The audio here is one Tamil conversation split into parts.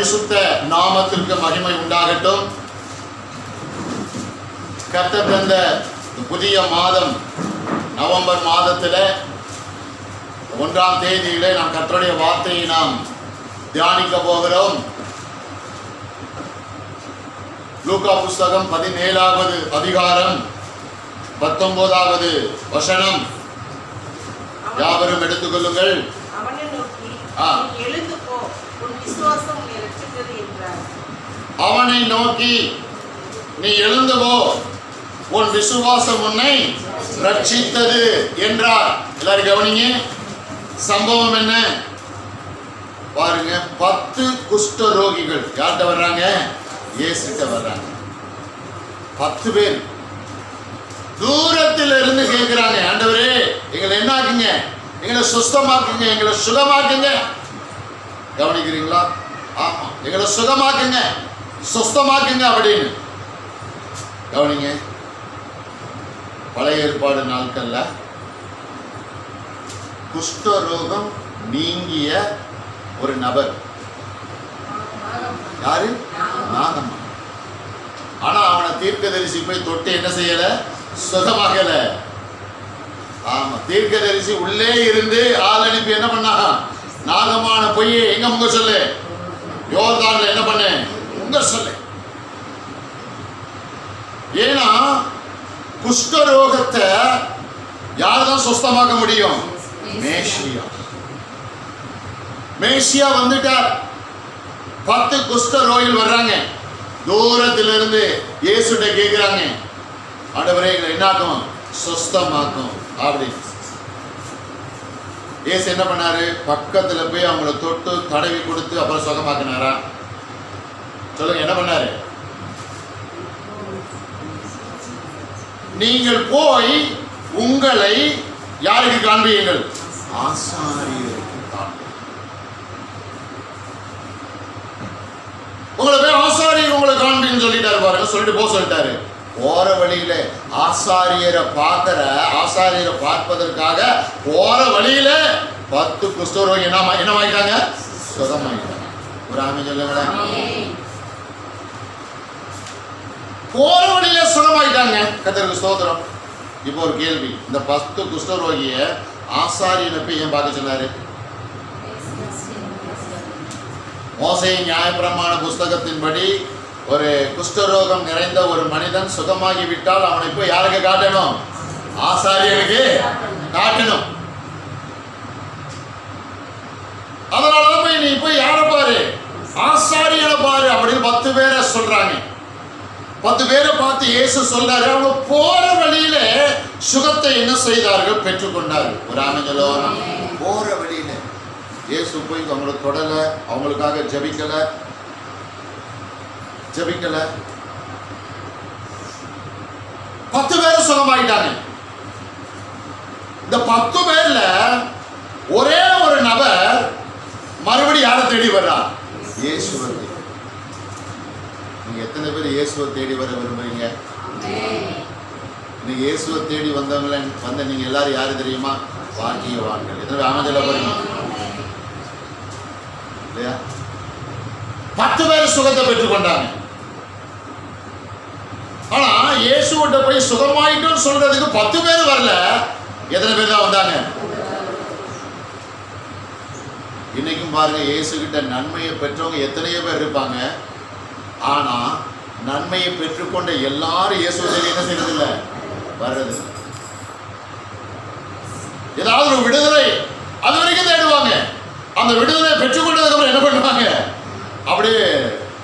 பரிசுத்த நாமத்திற்கு மகிமை உண்டாகட்டும். கர்த்தர் தந்த புதிய மாதம் நவம்பர் மாதத்தில் 1ஆம் தேதியிலே நாம் கர்த்தருடைய வார்த்தையை நாம் தியானிக்க போகிறோம். லூக்கா புஸ்தகம் 17வது அதிகாரம் 19வது வசனம். யாவரும் எடுத்துக்கொள்ளுங்கள். அவனை நோக்கி நீ எழுந்து போ, உன் விசுவாசம் உன்னை ரட்சித்தது என்றார். எல்லாரும் கவனிங்க, சம்பவம் என்ன பாருங்க. 10 குஷ்ட ரோகிகள் யார்கிட்ட வர்றாங்க? இயேசுகிட்ட வர்றாங்க. 10 பேர் தூரத்தில் இருந்து கேட்கிறாங்க, ஆண்டவரே எங்களை என்ன ஆக்குங்க, எங்களை சுத்தமாக்குங்க, எங்களை சுகமாக்குங்க. கவனிக்கிறீங்களா? ஆமா, எங்களை சுகமாக்குங்க, சுத்தமாக்குங்க அப்படின்னு. கவனிங்க, பழைய ஏற்பாடு நாட்கள்ல குஷ்டரோகம் நீங்கிய ஒரு நபர் யாரு? நாகம்மா. ஆனா அவனை தீர்க்கதரிசி போய் தொட்டு என்ன செய்யல? சுகமாகல. ஆமா, தீர்க்கதரிசி உள்ளே இருந்து ஆள் அனுப்பி என்ன பண்ணா? நாகமான பொய் எங்க முங்க சொல்லு, யோர்தான்ல என்ன பண்ண முங்க சொல்லு. ஏன்னா குஷ்டரோகத்தை யார்தான் சுத்தமாக்க முடியும்? மேசியா. மேசியா வந்துட்டார். 10 குஷ்ட ரோகிகள் வர்றாங்க. தூரத்திலிருந்து இயேசுட்ட கேட்கிறாங்க, ஆண்டவரே எங்களை என்னாக்கும்? சுத்தமாக்கும் அப்படி. இயேசு என்ன பண்ணாரு? பக்கத்துல போய் அவங்கள தொட்டு தடவி கொடுத்து அப்புறம் சுகமாக்கினாரா? சொல்லுங்க, என்ன பண்ணாரு? நீங்கள் போய் உங்களை யாருக்கு காண்பீங்கள்? ஆசாரியருக்கு காண்பீங்க. உங்களை போய் ஆசாரியர் உங்களை காண்பீங்கன்னு சொல்லிட்டாரு பாருங்க. சொல்லிட்டு போக சொல்லிட்டாரு. போற வழியில ஆசாரியரை பார்ப்பதற்காக போற வழியில 10 குஷ்டரோகி என்னமாயிட்டாங்க? சுகமாயிட்டாங்க. ஒரு ஆமென் சொல்லுங்களேன். போற வழியில சுகமாயிட்டாங்க. கர்த்தருக்கு ஸ்தோத்திரம். இப்போ ஒரு கேள்வி, இந்த 10 குஷ்டரோகிய ஆசாரியனை போய் ஏன் பார்க்க சொன்னாரு? மோசே நியாயப்பிரமாண புஸ்தகத்தின்படி ஒரு குஷ்டரோகம் நிறைந்த ஒரு மனிதன் சுகமாகி விட்டால் அவனை போய் யாருக்கு காட்டணும்? ஆசாரியனுக்கு காட்டணும். அதனாலதான் போய் நீ போய் யாரை பாரு? ஆசாரியனை பாரு அப்படின்னு 10 பேரை சொல்றாங்க. 10 பேரை பார்த்து இயேசு சொல்றாரு. அவங்க போற வழியில சுகத்தை என்ன செய்தார்கள்? பெற்றுக்கொண்டார்கள். ஒரு ஆமென் சொல்லுவாங்க. போற வழியில இயேசு போய் அவங்களை தொடல, அவங்களுக்காக ஜெபிக்கல. 10 பேர் சுகமாயிட்டாங்க. இந்த 10 பேர்ல ஒரே ஒரு நபர் மறுபடியும் யாரை தேடி வர்றா? இயேசுவை. நீங்க எத்தனை பேர் இயேசுவை தேடி வர விரும்புறீங்க? நீங்க இயேசுவை தேடி வந்த நீங்க எல்லாரும் யாரு தெரியுமா? பாக்கியவான்கள். எத்தனை ஆமென் போறீங்க இல்லையா? 10 பேர் சுகத்தை பெற்றுக்கொண்டாங்க. ஆனா இயேசுவிட்ட போய் சுகமாயிட்டோம் சொல்றதுக்கு 10 பேர் வரல. எத்தனை பேர் தான் வந்தாங்க? இன்னைக்கும் பாருங்க, இயேசு கிட்ட நன்மையை பெற்றவங்க எத்தனையோ பேர் இருப்பாங்க. ஆனா நன்மையை பெற்றுக்கொண்ட எல்லாரும் இயேசுவை தேடி என்ன செய்யறது இல்லை? வர்றது. ஏதாவது ஒரு விடுதலை அது வரைக்கும் தேடுவாங்க. அந்த விடுதலை பெற்றுக்கொண்டதுக்கு அப்புறம் என்ன பண்ணுவாங்க? அப்படியே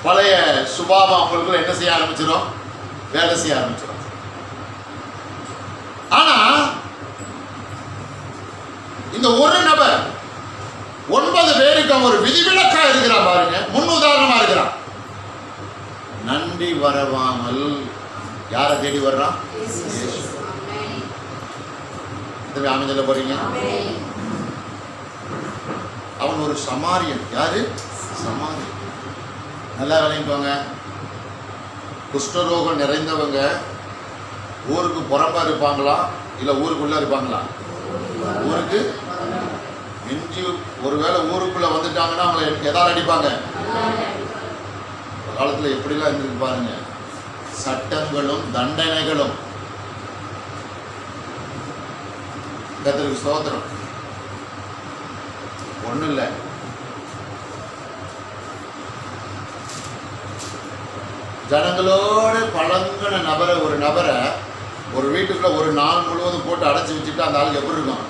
பழைய சுபாவம் அவங்களுக்குள்ள என்ன செய்ய ஆரம்பிச்சிடும்? வேலை செய்ய ஆரம்பிச்சிடும். ஆனா இந்த ஒரு நபர் 9 பேருக்கு அவன் ஒரு விதிவிலக்கா இருக்கிறான் பாருங்க. முன் உதாரணமா இருக்கிறான். நன்றி வரவாமல் யாரை தேடி வர்றான்? ஆமென் சொல்ல போறீங்க. அவன் ஒரு சமாரியன். யாரு? சமாரியன். நல்லா விளங்கிக்கோங்க. குஷ்டரோகம் நிறைந்தவங்க ஊருக்கு புறம்பா இருப்பாங்களா இல்ல ஊருக்குள்ள இருப்பாங்களா? ஊருக்கு மிஞ்சி ஒருவேளை ஊருக்குள்ள வந்துட்டாங்கன்னா அவங்களை எதாவது அடிப்பாங்க. காலத்துல எப்படிலாம் இருந்திருக்கு பாருங்க. சட்டங்களும் தண்டனைகளும். கர்த்தருக்கு ஸ்தோத்திரம். ஒண்ணும் இல்லை, ஜனங்களோடு பழங்கின ஒரு நபரை ஒரு வீட்டுக்குள்ள ஒரு நாள் முழுவதும் போட்டு அடைச்சி வச்சுட்டு அந்த ஆளுக்கு எப்படி இருக்கும்?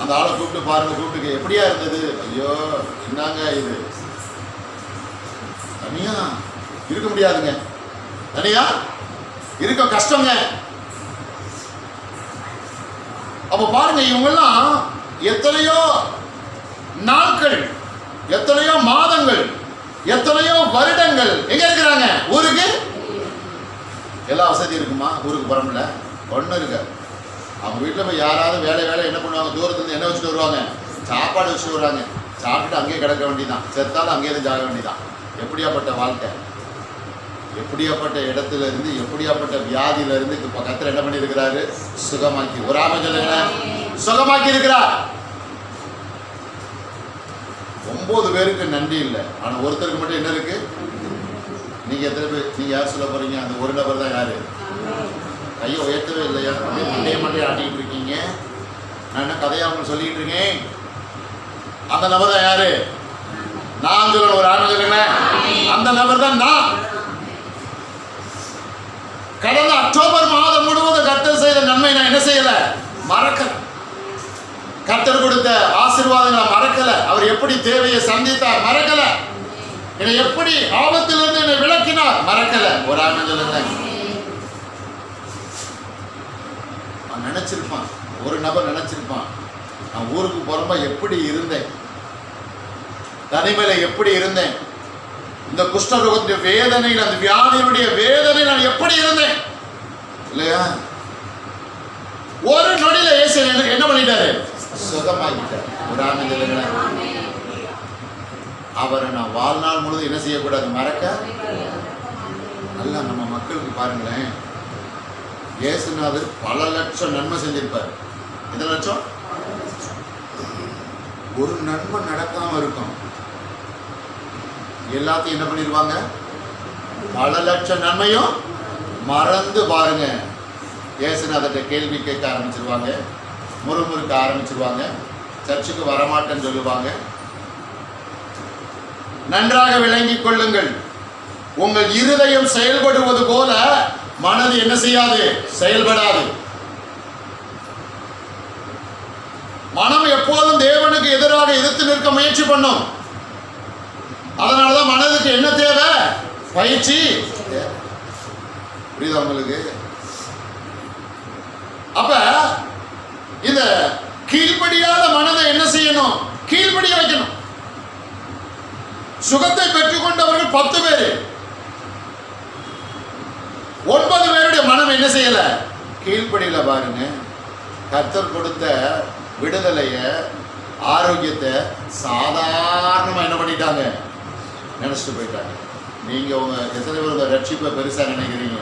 அந்த ஆளை கூப்பிட்டு பாருங்க, கூப்பிட்டு எப்படியா இருந்தது? ஐயோ என்னங்க இது, தனியா இருக்க முடியாதுங்க, தனியா இருக்க கஷ்டங்க. அப்ப பாருங்க, இவங்கெல்லாம் எத்தனையோ நாட்கள், எத்தனையோ மாதங்கள், எத்தனையோ வருடங்கள் எங்க இருக்கிறாங்க? ஊருக்கு எல்லா வசதி இருக்குமா? ஊருக்கு புறம்ல ஒன்றும் இருக்காது. அவங்க வீட்டில் போய் யாராவது வேலை என்ன பண்ணுவாங்க? தூரத்துலேருந்து என்ன வச்சுட்டு வருவாங்க? சாப்பாடு வச்சுட்டு வருவாங்க. சாப்பிட்டுட்டு அங்கேயே கிடக்க வேண்டியதான், செத்தாலும் அங்கேயே தான் ஜாக வேண்டியதான். எப்படியாப்பட்ட வாழ்க்கை, எப்படியாப்பட்ட இடத்துல இருந்து, எப்படியாப்பட்ட வியாதியில இருந்து இப்போ கர்த்தர் என்ன பண்ணியிருக்கிறாரு? சுகமாக்கி. ஒரு ஆமென் சொல்லுங்க. சுகமாக்கி இருக்கிறார். 9 பேருக்கு நன்றி இல்லை, ஆனா ஒருத்தருக்கு மட்டும் என்ன இருக்கு? நீங்க எத்தனை பேர்? நீங்க யார் சொல்ல போறீங்க? அந்த ஒரு நபர் தான். யாரு? கையை உயர்த்தவே இல்லையா? அப்படியே மண்டையை ஆட்டிக்கிட்டு இருக்கீங்க. நான் என்ன கதையா உங்களுக்கு சொல்லிட்டு இருக்கேன்? அந்த நபர் தான் யாரு? நான் சொல்லணும். ஒரு ஆமென் சொல்லுங்க. அந்த நபர் தான் நான். கடந்த அக்டோபர் மாதம் முழுவதும் கர்த்தர் செய்த நன்மை நான் என்ன செய்யல? மறக்கல. கர்த்தர் கொடுத்த ஆசீர்வாதங்களை மறக்கல. அவர் எப்படி தேவையை சந்தித்தார்? மறக்கல. என்னை எப்படி ஆபத்திலிருந்து என்னை விளக்கினார்? மறக்கல. ஒரு ஆமென் சொல்லுங்க. அவன் நினைச்சிருப்பான், ஒரு நபர் நினைச்சிருப்பான், நான் ஊருக்கு போறப்ப எப்படி இருந்தேன், தனிமையில எப்படி இருந்தேன், இந்த குஷ்டரோகத்துடைய வேதனையில், அந்த வியாதியுடைய வேதனை நான் எப்படி இருந்தேன் இல்லையா? ஒரு நொடியில இயேசு என்ன பண்ணிட்டாரு? சுகமாக்கிட்டார். ஒரு ஆமென் சொல்லுங்க. அவரை நான் வாழ்நாள் முழுவதும் என்ன செய்யக்கூடாது? மறக்க. அல்ல, நம்ம மக்களுக்கு பாருங்களேன், இயேசுநாதர் பல லட்சம் நன்மை செஞ்சிருப்பார். எத்தனை லட்சம்? ஒரு நன்மை நடக்காம இருக்கும், எல்லாத்தையும் என்ன பண்ணிடுவாங்க? பல லட்சம் நன்மையும் மறந்து பாருங்க. இயேசுநாதர்கிட்ட கேள்வி கேட்க ஆரம்பிச்சிருவாங்க, முறுமுறுக்க ஆரம்பிச்சிருவாங்க, சர்ச்சுக்கு வரமாட்டேன்னு சொல்லுவாங்க. நன்றாக விளங்கிக் கொள்ளுங்கள், உங்கள் இருதயம் செயல்படுவது போல மனது என்ன செய்யாது? செயல்படாது. மனம் எப்போதும் தேவனுக்கு எதிராக எதிர்த்து நிற்க முயற்சி பண்ணும். அதனாலதான் மனதுக்கு என்ன தேவை? பயிற்சி. புரியுதா உங்களுக்கு? அப்ப இந்த கீழ்ப்படியாத மனதை என்ன செய்யணும்? கீழ்ப்படிய வைக்கணும். சுகத்தை பெற்றுக்கொண்டவர்கள் 10 பேர், 9 பேருடைய மனம் என்ன செய்யல? கீழ்ப்படியில. பாருங்க, கர்த்தர் கொடுத்த விடுதலைய, ஆரோக்கியத்தை சாதாரணமா என்ன பண்ணிட்டாங்க? நினைச்சிட்டு போயிட்டாங்க. நீங்க உங்க எத்தனை பேர் உங்க ரட்சிப்பை பெருசா நினைக்கிறீங்க?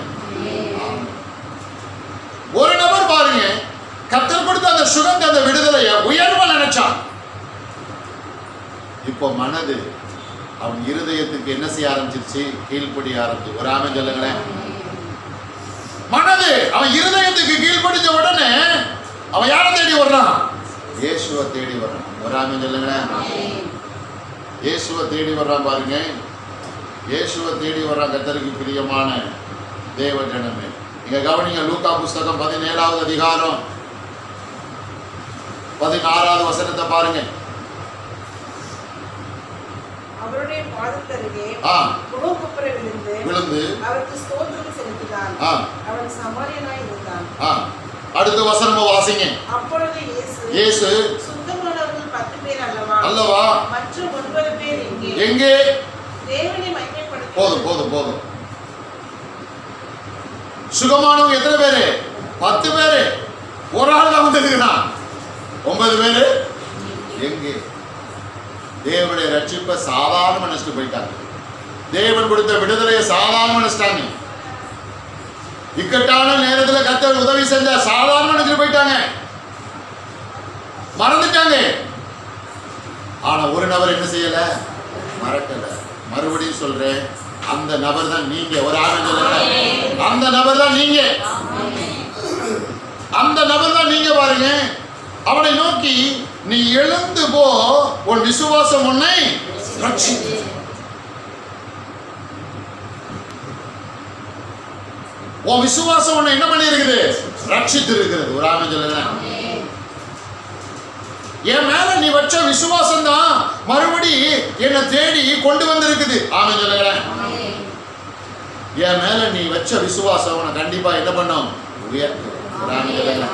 ஒரு நபர் பாருங்க, கர்த்தர் கொடுத்த அந்த சுகத்தை, அந்த விடுதலைய உயர்வா நினைச்சான். இப்போ மனது அவன் இருதயத்துக்கு என்ன செய்ய ஆரம்பிச்சிருச்சு? கீழ்ப்படிய ஆரம்பிச்சு. ஒரு ஆமென் சொல்லுங்களேன். மனது அவன் இருதயத்துக்கு கீழ்ப்படிஞ்ச உடனே அவன் யாரை தேடி வர்றான்? இயேசுவை தேடி வர்றான். ஒரு ஆமென் சொல்லுங்களேன். இயேசுவை தேடி வர்றான். பாருங்க, இயேசுவை தேடி வர்றான். கர்த்தருக்கு பிரியமான தேவ ஜனமே, இங்க கவனிங்க. லூக்கா புஸ்தகம் 17வது அதிகாரம் 16வது வசனத்தை பாருங்க. அவருடைய பாதத்தருகே முகங்குப்புற விழுந்து அவருக்கு ஸ்தோத்திரம் செலுத்தினான். அவன் சமாரியனாய் இருந்தான். அடுத்த வசனமா வாசிங்க. அப்பொழுது இயேசு சுத்தமானவர்கள் 10 பேர் அல்லவா? மற்ற 9 பேர் எங்கே? தேவனை மகிமைப்படுத்த. போதும். சுகமானவங்க எத்தனை பேரு? 10 பேரு. ஒரு ஆள் தான் வந்திருக்கிறான். 9 பேரு எங்கே? தேவனுடைய ரட்சிப்பை சாதாரண நினைச்சிட்டு போயிட்டாங்க. தேவன் கொடுத்த விடுதலையை சாதாரண நினைச்சிட்டாங்க. இக்கட்டான நேரத்தில் கர்த்தர் உதவி செஞ்ச சாதாரண நினைச்சிட்டு போயிட்டாங்க, மறந்துட்டாங்க. ஆனா ஒரு நபர் என்ன செய்யல? மறக்கல. மறுபடியும் சொல்றேன், அந்த நபர் தான் நீங்க. ஒரு ஆமென் சொல்லுங்க. அந்த நபர் தான் நீங்க. அந்த நபர் தான் நீங்க. பாருங்க, அவனை நோக்கி நீ எழுந்து போ, உன் விசுவாசம் உன்னை ரட்சித்தது. உன் விசுவாசம் உன்னை என்ன பண்ணி இருக்குது? ரட்சித்து இருக்கிறது. ஒரு ஆமென் சொல்லுங்க. என் மேல நீ வச்ச விசுவாசம் தான் மறுபடி என்னை தேடி கொண்டு வந்திருக்குது. ஆமென் சொல்லுங்க. என் மேல நீ வச்ச விசுவாசம் உன்னை கண்டிப்பா என்ன பண்ணும்? உயர்த்தும். ஒரு ஆமென் சொல்லுங்க.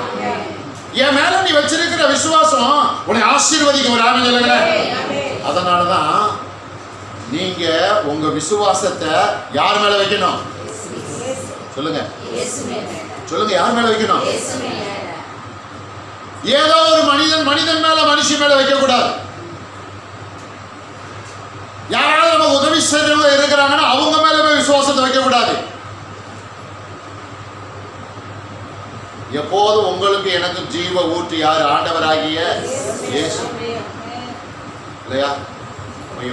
என் மேல நீ வச்சிருக்கிற விசுவாசம் உன்னை ஆசீர்வதிக்கும். ஒரு ஆமென் சொல்லுங்க. அதனாலதான் நீங்க உங்க விசுவாசத்தை யார் மேல வைக்கணும்? சொல்லுங்க சொல்லுங்க. யார் மேல வைக்கணும்? ஏதோ ஒரு மனிதன் மேல மனுஷன் மேல வைக்க கூடாது. யாராவது நம்ம உதவி செய்யறவங்க இருக்கிறாங்கன்னா அவங்க மேல போய் விசுவாசத்தை வைக்க கூடாது. எப்போதும் உங்களுக்கு எனக்கு ஜீவ ஊற்றி யார்? ஆண்டவராகிய இயேசு. இல்லையா?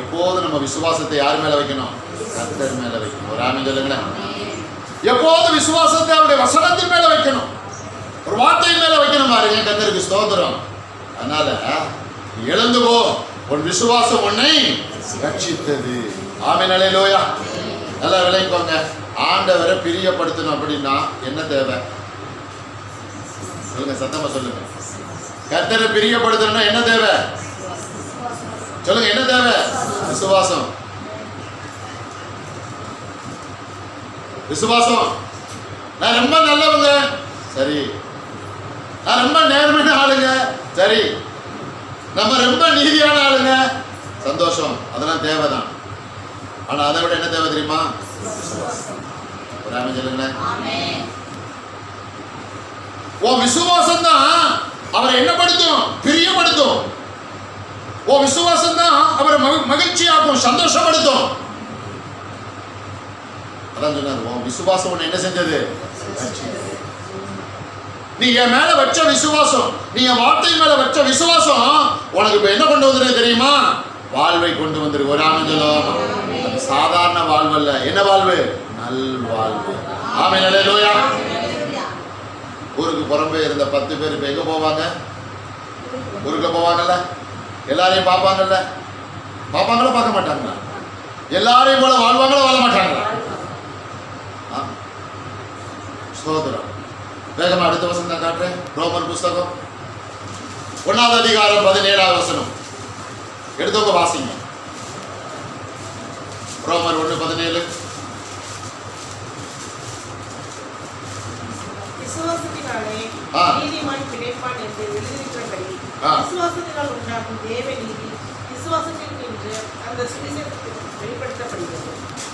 எப்போதும் நம்ம விசுவாசத்தை யார் மேல வைக்கணும்? கர்த்தர் மேல வைக்கணும். ஒரு ஆமென் சொல்லுங்களேன். எப்போது விசுவாசத்தை அவருடைய வசனத்தின் மேல வைக்கணும், ஒரு வார்த்தையின் மேல வைக்கணும். பாருங்க, கர்த்தருக்கு ஸ்தோத்திரம். அதனால எழுந்து போ, உன் விசுவாசம் உன்னை ரட்சித்தது. ஆமென் அல்லேலூயா. நல்லா விளைக்கோங்க. ஆண்டவரை பிரியப்படுத்தணும் அப்படின்னா என்ன தேவை? சொல்லுங்க, சத்தமா சொல்லுங்க. கர்த்தரை பிரியப்படுத்தணும்னா என்ன தேவை? சொல்லுங்க, என்ன தேவை? விசுவாசம். விசுவாசம். நான் ரொம்ப நல்லவங்க, சரி. நான் ரொம்ப நேர்மையான ஆளுங்க, சரி. நம்ம ரொம்ப நீதியான ஆளுங்க, சந்தோஷம். அதெல்லாம் தேவைதான். ஆனா அதை விட என்ன தேவை தெரியுமா? ஒரு ஆமென் சொல்லுங்களேன். உன் விசுவாசம் தான் அவரை என்ன படுத்தும்? பிரியப்படுத்தும். உன் விசுவாசம் தான் அவரை மகிழ்ச்சியாக்கும், சந்தோஷப்படுத்தும். அதான் சொன்னார், உன் விசுவாசம் உன்னை என்ன செஞ்சது? நீ என் மேல வச்ச விசுவாசம், நீ என் வார்த்தை மேல வச்ச விசுவாசம் உனக்கு இப்ப என்ன கொண்டு வந்துரு தெரியுமா? வாழ்வை கொண்டு வந்துரு. ஒரு ஆமென் சொல்லுவோம். அது சாதாரண வாழ்வு அல்ல. என்ன வாழ்வு? நல் வாழ்வு. ஆமென் அல்லேலூயா. ஊருக்கு புறம்பே இருந்த 10 பேர் இப்ப எங்க போவாங்க? ஊருக்குள்ள போவாங்கல்ல, எல்லாரையும் பார்ப்பாங்கல்ல. பார்ப்பாங்களா பார்க்க மாட்டாங்களா? எல்லாரையும் போல வாழ்வாங்களா வாழ மாட்டாங்களா? ஸ்தோத்திரம். வேகமா அடுத்த வசனம் தான் காட்டுறேன். ரோமர் புஸ்தகம் 1ஆம் அதிகாரம் 17ஆம் வசனம் எடுத்தவங்க வாசிங்க. ரோமர் 1:17. விசுவாசத்தினாலே நீதிமான் பிழைப்பான் என்று எழுதியிருக்கிறபடி விசுவாசத்தினால் உண்டாகும் தேவ நீதி விசுவாசத்தில் நின்று அந்த சுவிசேஷத்தில் வெளிப்படுத்தப்படுகிறது.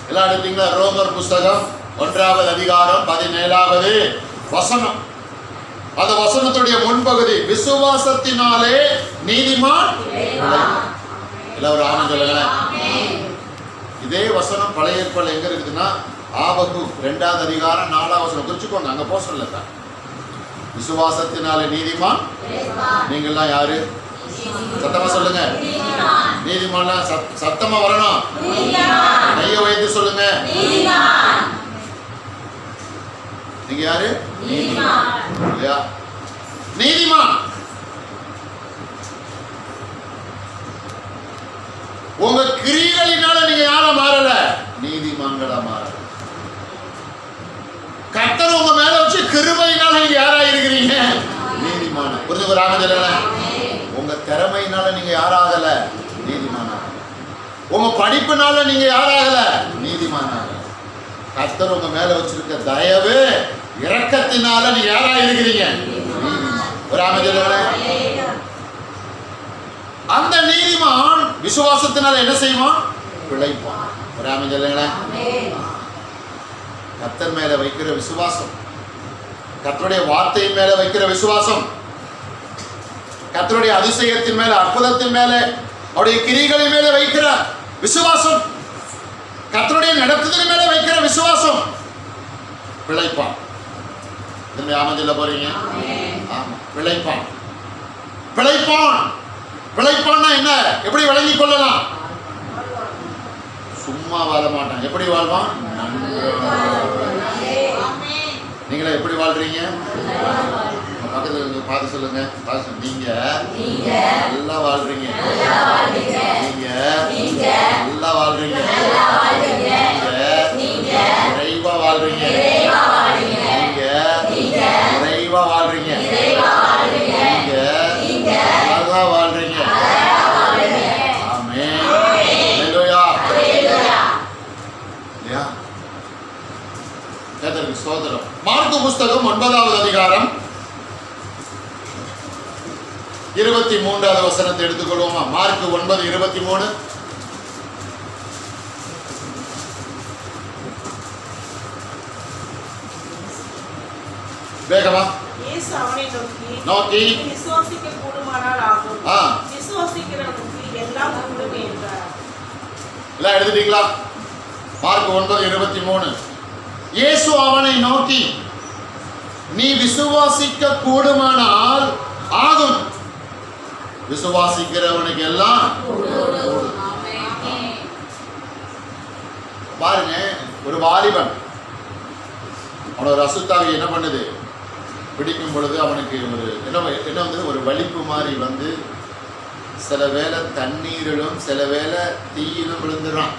எல்லாம் எடுத்தீங்களா? ரோமர் புஸ்தகம் 1ஆம் அதிகாரம் 17ஆவது வசனம். அந்த வசனத்துடைய முன்பகுதி விசுவாசத்தினாலே நீதிமான். எல்லாரும் ஆமென் சொல்லுங்களேன். இதே வசனம் பழைய ஏற்பாடுல எங்க இருக்குதுன்னா ஆபகுக் 2ஆம் அதிகாரம் 4ஆம் வசனம். குறிச்சுக்கோங்க, அங்க போக சொல்லல. விசுவாசத்தினாலே நீதிமான். நீங்கெல்லாம் யாரு? சத்தமா சொல்லுங்க. நீதிமான் சத்தமா வரணும். கையை வைத்து சொல்லுங்க. நீங்க யாரு? நீதிமான். உங்க கிரியைகளினால நீங்க யாரா மாறல? நீதிமான்களா மாறல. கர்த்தர் உங்க மேல வச்சு கிருபையினால நீங்க யாரா இருக்கிறீங்க? நீதிமான. புரிஞ்சு ஒரு ஆமென் சொல்லுங்க. உங்க திறமையினால நீங்க யாராகல? நீதிமான. உங்க படிப்புனால நீங்க யாராகல? நீதிமான. கர்த்தர் உங்க மேல வச்சிருக்க தயவு இரக்கத்தினால நீங்க யாரா இருக்கிறீங்க? ஒரு ஆமென் சொல்லுங்க. அந்த நீதிமான் விசுவாசத்தினால என்ன செய்வான்? பிழைப்பான். ஒரு ஆமென் சொல்லுங்க. கர்த்தர் மேல வைக்கிற விசுவாசம், கர்த்தருடைய வார்த்தையின் மேல வைக்கிற விசுவாசம், கர்த்தருடைய அதிசயத்தின் மேல, அற்புதத்தின் மேல, அவருடைய கிரிகளின் மேல வைக்கிற விசுவாசம், கர்த்தருடைய நடத்துதல் மேல வைக்கிற விசுவாசம் பிழைப்பான். ஆமென் சொல்ல போறீங்க? ஆமா, பிழைப்பான். பிழைப்பான். பிழைப்பான்னா என்ன? எப்படி விளங்கிக் கொள்ளலாம்? சும்மா சும்மா வாழ மாட்டான். எப்படி வாழ்வான்? நீங்களே எப்படி வாழ்றீங்க? பக்கத்துல பார்த்து சொல்லுங்க. நீங்க நல்லா வாழ்றீங்க. நீங்க நல்லா வாழ்றீங்க. நீங்க நிறைவா வாழ்றீங்க. நீங்க நிறைவா வாழ்றீங்க. நீங்க அழகா வாழ்றீங்க. ஆமென். ஹல்லேலூயா. இல்லையா? கர்த்தருக்கு ஸ்தோத்திரம். மார்க்கு புஸ்தகம் 9வது அதிகாரம் 23வது வசனத்தை எடுத்துக்கொள்வோமா? மார்க்கு 9:23. வேகமா இயேசு அவனை நோக்கி விசுவாசிக்க கூடுமானால் ஆகும். விசுவாசிக்கிறவனுக்கு எல்லாம் கூடும் என்றார். எல்லாம் எடுத்துட்டீங்களா? மார்க் 9:23. இயேசு அவனை நோக்கி நீ விசுவாசிக்க கூடுமானால் ஆகும். விசுவாசிக்கிறவனுக்கு எல்லாம் பாருங்க. ஒரு வாலிபன் அவனோட ஒரு அசுத்தாவி என்ன பண்ணுது? பிடிக்கும் பொழுது அவனுக்கு ஒரு என்ன வந்தது? ஒரு வலிப்பு மாதிரி வந்து சில வேளை தண்ணீரிலும் சில வேளை தீயிலும் விழுந்துடுறான்.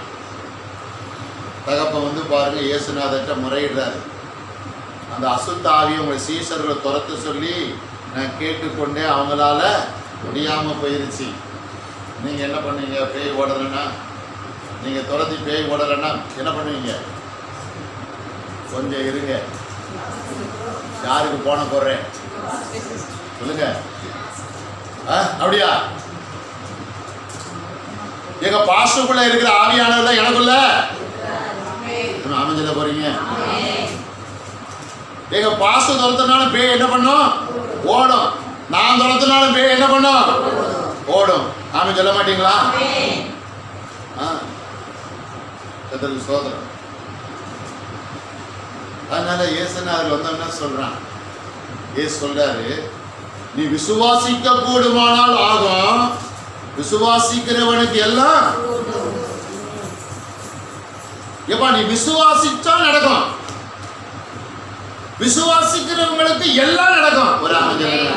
தகப்பன் வந்து பாருங்க இயேசுநாதர்கிட்ட முறையிடுறாரு. அந்த அசுத்தாவியை உங்களை சீசர்களை துரத்த சொல்லி நான் கேட்டுக்கொண்டே அவங்களால முடியாம போயிருச்சு. நீங்க என்ன பண்ணுவீங்க? பேய் ஓடலைன்னா, நீங்க துரத்தி பேய் ஓடலைன்னா என்ன பண்ணுவீங்க? கொஞ்சம் இருங்க, யாருக்கு போன போடுறேன் சொல்லுங்க. அப்படியா? எங்க பாஸ்டருக்குள்ள இருக்கிற ஆவியானவர் எனக்குள்ள அமைஞ்சல போறீங்க. எங்க பாஸ்டர் துரத்தினாலும் பேய் என்ன பண்ணும்? ஓடும். நான் துரத்தினாலும் பேய் என்ன பண்ணும்? ஓடும். ஆமென் சொல்ல மாட்டீங்களா? கர்த்தருக்கு ஸ்தோத்திரம். அதனால இயேசுநாதர் வந்தோம்னா சொல்றான். இயேசு சொல்றாரு, நீ விசுவாசிக்க கூடுமானால் ஆகும், விசுவாசிக்கிறவனுக்கு எல்லாம். எப்பா நீ விசுவாசிச்சா நடக்கும். விசுவாசிக்கிறவங்களுக்கு எல்லாம் நடக்கும். ஒரு அமைச்சர்.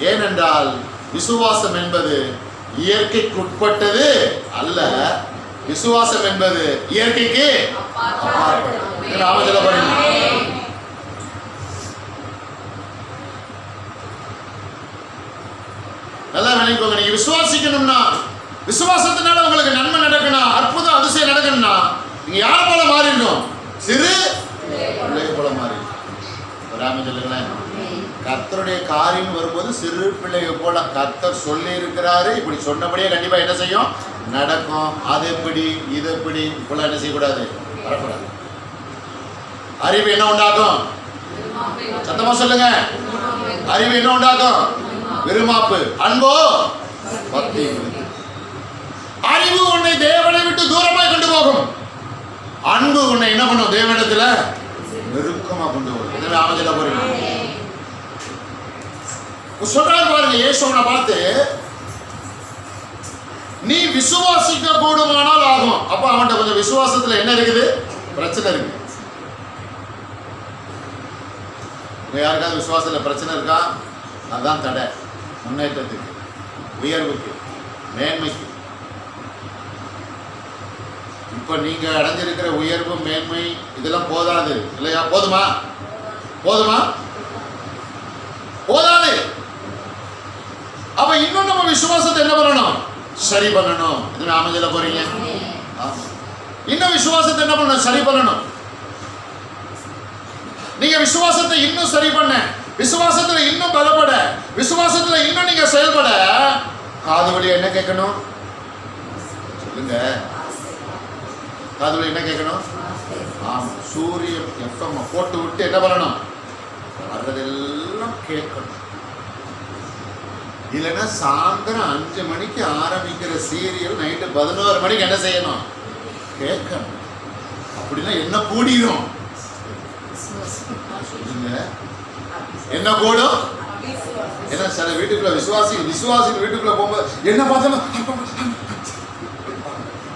ஏனென்றால் விசுவாசம் என்பது இயற்கைக்குட்பட்டது அல்ல. விசுவாசம் என்பது இயற்கைக்கு நல்லா நினைக்கோங்க. நீங்க விசுவாசிக்கணும்னா, விசுவாசத்தினால உங்களுக்கு நன்மை நடக்கணும், அற்புதம் அதிசயம் நடக்கணும்னா நீங்க யார போல மாறிடணும்? சிறு பிள்ளை போல மாறி. சொல்லுங்களேன். கர்த்தருடைய காரியம் வரும்போது சிறு பிள்ளைய போல கர்த்தர் சொல்லி இருக்கிறாரு. இப்படி சொன்னபடியே கண்டிப்பா என்ன செய்யும்? நடக்கும். அது எப்படி இது எப்படி இப்பெல்லாம் என்ன செய்யக்கூடாது? வரக்கூடாது. அறிவு என்ன உண்டாக்கும்? சத்தமா சொல்லுங்க. அறிவு என்ன உண்டாக்கும்? விருமாப்பு. அன்போ பக்தி. அறிவு உன்னை தேவனை விட்டு தூரமாய் கொண்டு போகும். அன்பு உன்னை என்ன பண்ணும்? தேவனிடத்துல நெருக்கமா கொண்டு போகும். அமைச்சல போறீங்க சொல்றாரு பாருங்க. இயேசுவை பார்த்து நீ விசுவாசிக்க கூடுமானால் ஆகும். அப்ப அவன்கிட்ட கொஞ்சம் விசுவாசத்துல என்ன இருக்குது? பிரச்சனை இருக்கு. யாருக்காவது விசுவாசத்துல பிரச்சனை இருக்கா? அதுதான் தடை முன்னேற்றத்துக்கு, உயர்வுக்கு, மேன்மைக்கு. இப்ப நீங்க அடைஞ்சிருக்கிற உயர்வு, மேன்மை இதெல்லாம் போதாது இல்லையா? போதுமா? போதுமா? போதாது. அப்ப இன்னும் நம்ம விசுவாசத்தை என்ன பண்ணணும்? சரி பண்ணணும். இது அமைஞ்சல போறீங்க. இன்னும் விசுவாசத்தை என்ன பண்ணணும்? சரி பண்ணணும். நீங்க விசுவாசத்தை இன்னும் சரி பண்ண, விசுவாசத்துல இன்னும் பலப்பட, விசுவாசத்துல இன்னும் நீங்க செயல்பட காது வழியா என்ன கேட்கணும்? சொல்லுங்க. காது வழியா என்ன கேட்கணும்? ஆமா, சூரியன் எஃப்எம் போட்டு விட்டு என்ன பண்ணணும்? அதெல்லாம் கேட்கணும். இல்லைன்னா சாயந்தரம் 5 மணிக்கு ஆரம்பிக்கிற சீரியல் நைட்டு 11 மணிக்கு என்ன செய்யணும்? கேட்கணும். அப்படின்னா என்ன கூடிடும்? சொல்லுங்க. என்ன கூடும்? ஏன்னா சில வீட்டுக்குள்ள விசுவாசி வீட்டுக்குள்ள போகும்போது என்ன பார்த்தாலும்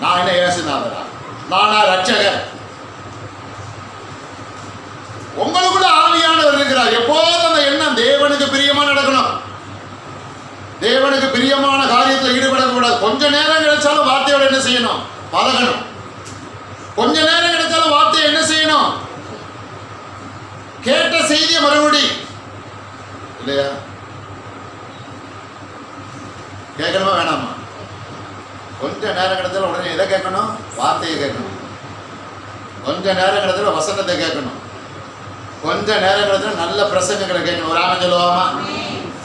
நான் என்ன இயேசுநாதரா? நானா ரட்சகர்? உங்களுக்குள்ள ஆவியானவர் இருக்கிறார். எப்போதும் அந்த எண்ணம் தேவனுக்கு பிரியமா நடக்கணும். தேவனுக்கு பிரியமான காரியத்தில் ஈடுபடக்கூடாது. கொஞ்ச நேரம் கிடைச்சாலும் வார்த்தையோட என்ன செய்யணும்? பழகணும். கொஞ்ச நேரம் கிடைச்சாலும் வார்த்தையை என்ன செய்யணும்? கேட்ட செய்தியை மறுபடி இல்லையா? கேட்கணுமா வேணாமா? கொஞ்ச நேரம் கிடைச்சாலும் உடனே எதை கேட்கணும்? வார்த்தையை கேட்கணும். கொஞ்ச நேரம் கிடைச்சாலும் வசனத்தை கேட்கணும். கொஞ்ச நேரம் கிடைச்சாலும் நல்ல பிரசங்கங்களை கேட்கணும். ஒரு ஆமென் சொல்லுவாமா?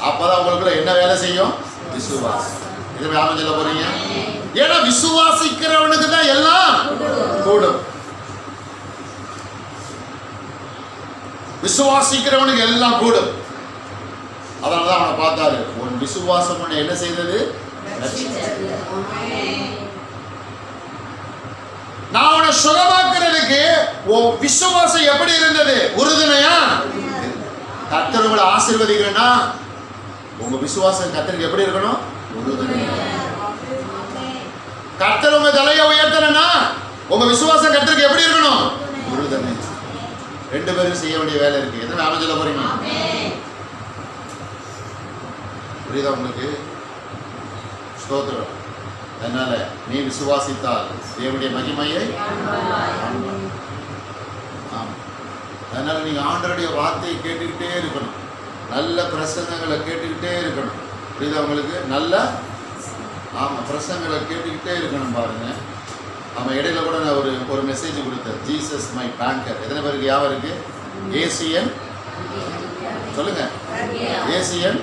அப்பதான் உங்களுக்குள்ள என்ன வேலை செய்யும்? விசுவாசம். இது ஆமென் சொல்ல போறீங்க? ஏன்னா விசுவாசிக்கிறவனுக்கு தான் எல்லாம் கூடும். விசுவாசிக்கிறவனுக்கு எல்லாம் கூடும். அதனாலதான் அவனை பார்த்தாரு, உன் விசுவாசம் உன்னை என்ன செய்தது? நான் உன்னை சுகமாக்குறதுக்கு உன் விசுவாசம் எப்படி இருந்தது? உறுதுணையா? கர்த்தர் உங்களை ஆசீர்வதிக்கணும்னா உங்க விசுவாசம் கர்த்தருக்கு எப்படி இருக்கணும்? உறுதுணையா. கர்த்தர் உங்க தலையை உயர்த்தணும்னா உங்க விசுவாசம் கர்த்தருக்கு எப்படி இருக்கணும்? உறுதுணை. ரெண்டு பேரும் செய்ய வேண்டிய வேலை இருக்கு. எத்தனை ஆமென் சொல்ல போறீங்க? புரியுதா உங்களுக்கு? ஸ்தோத்திரம். அதனால நீ விசுவாசித்தால் தேவனுடைய மகிமையை. அதனால நீங்க ஆண்டவருடைய வார்த்தையை கேட்டுக்கிட்டே இருக்கணும். நல்ல பிரசங்கங்களை கேட்டுக்கிட்டே இருக்கணும். புரியுதா உங்களுக்கு? நல்ல பிரசங்களை கேட்டுக்கிட்டே இருக்கணும். பாருங்க, நம்ம இடையில கூட நான் ஒரு மெசேஜ் கொடுத்தேன், ஜீசஸ் மை பேங்கர். எத்தனை பேருக்கு யாவம் இருக்கு? ஏசியன் சொல்லுங்க. ஏசியன்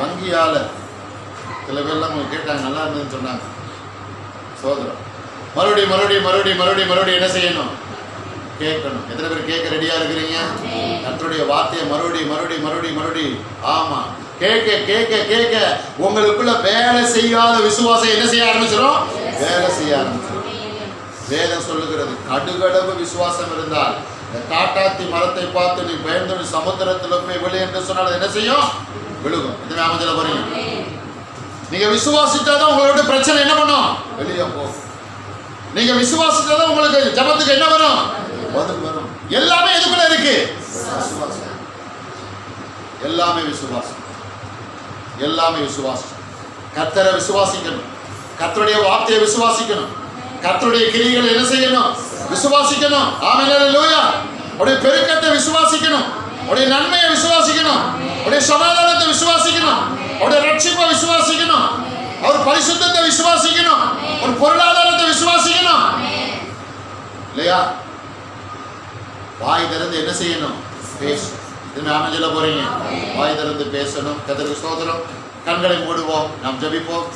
வங்கியாளர். சில பேர்லாம் அவங்க கேட்டாங்க, நல்லா இருந்ததுன்னு சொன்னாங்க. சோதரம். மறுபடியும் மறுபடியும் மறுபடியும் மறுபடியும் மறுபடியும் என்ன செய்யணும்? கேட்கணும். எத்தனை பேர் கேட்க ரெடியா இருக்கிறீங்க? கர்த்தருடைய வார்த்தையை மறுபடியும் மறுபடியும் மறுபடியும் மறுபடியும் ஆமா கேட்க கேட்க கேட்க உங்களுக்குள்ள வேலை செய்யாத விசுவாசம் என்ன செய்ய ஆரம்பிச்சிடும்? வேலை செய்ய ஆரம்பிச்சிடும். வேதம் சொல்லுகிறது, கடுகளவு விசுவாசம் இருந்தால் காட்டாத்தி மரத்தை பார்த்து நீ பயந்து சமுத்திரத்தில் போய் விழு என்று சொன்னால் என்ன செய்யும்? விழுகும். எத்தனை அமைச்சல போறீங்க? நீங்க விசுவாசித்தாதான் உங்களோட பிரச்சனை என்ன பண்ணும்? வெளியே போகும். நீங்க விசுவாசித்தாதான் உங்களுக்கு ஜபத்துக்கு என்ன வரும்? பதில் வரும். எல்லாமே எதுக்குள்ள இருக்கு? விசுவாசம். எல்லாமே விசுவாசம். எல்லாமே விசுவாசம். கர்த்தரை விசுவாசிக்கணும். கர்த்தருடைய வார்த்தையை விசுவாசிக்கணும். கர்த்தருடைய கிரியைகளை என்ன செய்யணும்? விசுவாசிக்கணும். ஆமென் அல்லேலூயா. உடைய பெருக்கத்தை விசுவாசிக்கணும். உடைய நன்மையை விசுவாசிக்கணும். உடைய சமாதானத்தை விசுவாசிக்கணும். உடைய ரட்சிப்பை விசுவாசிக்கணும். அவர் பரிசுத்தத்தை விசுவாசிக்கணும். ஒரு பொருளாதாரத்தை விசுவாசிக்கணும். இல்லையா? வாய் திறந்து என்ன செய்யணும்? பேசணும். இது ஆமென் சொல்ல போறீங்க? வாய் திறந்து பேசணும். கர்த்தருக்கு ஸ்தோத்திரம். கண்களை மூடுவோம், நாம் ஜெபிப்போம்.